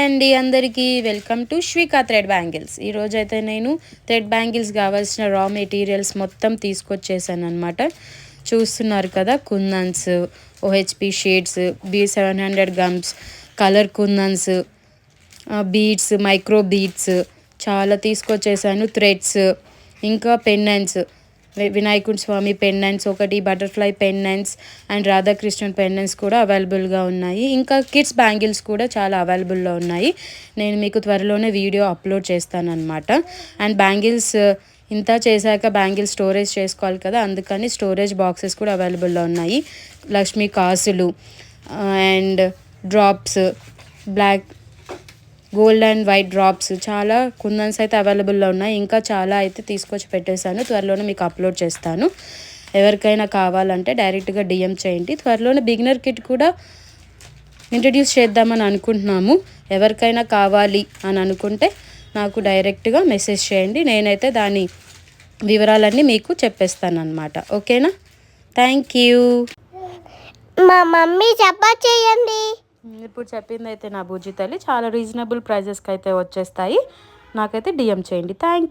Hi అండి అందరికీ welcome to శ్రీకా thread bangles. ఈరోజు అయితే నేను థ్రెడ్ బ్యాంగిల్స్ కావాల్సిన రా మెటీరియల్స్ మొత్తం తీసుకొచ్చేసాను అనమాట. చూస్తున్నారు కదా, kundans, OHP shades, B700 gums, colour kundans, beads, micro beads చాలా తీసుకొచ్చేసాను. థ్రెడ్స్, ఇంకా పెండెంట్స్, వినాయకుడి స్వామి పెండెంట్స్ ఒకటి, butterfly pendants and Radhakrishnan pendants కూడా అవైలబుల్గా ఉన్నాయి. ఇంకా కిడ్స్ బ్యాంగిల్స్ కూడా చాలా అవైలబుల్లో ఉన్నాయి. నేను మీకు త్వరలోనే వీడియో అప్లోడ్ చేస్తానన్నమాట. అండ్ బ్యాంగిల్స్ ఇంత చేశాక బ్యాంగిల్స్ స్టోరేజ్ చేసుకోవాలి కదా, అందుకని స్టోరేజ్ బాక్సెస్ కూడా అవైలబుల్లో ఉన్నాయి. లక్ష్మీ కాసులు and drops, black, gold and white drops, చాలా కుందన్స్ అయితే అవైలబుల్లో ఉన్నాయి. ఇంకా చాలా అయితే తీసుకొచ్చి పెట్టేశాను, త్వరలోనే మీకు అప్లోడ్ చేస్తాను. ఎవరికైనా కావాలంటే డైరెక్ట్గా డిఎం చేయండి. త్వరలోనే బిగినర్ కిట్ కూడా ఇంట్రడ్యూస్ చేద్దామని అనుకుంటున్నాము. ఎవరికైనా కావాలి అని అనుకుంటే నాకు డైరెక్ట్గా మెసేజ్ చేయండి, నేనైతే దాని వివరాలన్నీ మీకు చెప్పేస్తాను అన్నమాట. ఓకేనా? Thank you. మా మమ్మీ సపోర్ట్ చేయండి. ఇప్పుడు చెప్పింది అయితే నా బుజ్జి తల్లి చాలా రీజనబుల్ ప్రైజెస్కి అయితే వచ్చేస్తాయి. నాకైతే డిఎం చేయండి. Thank you.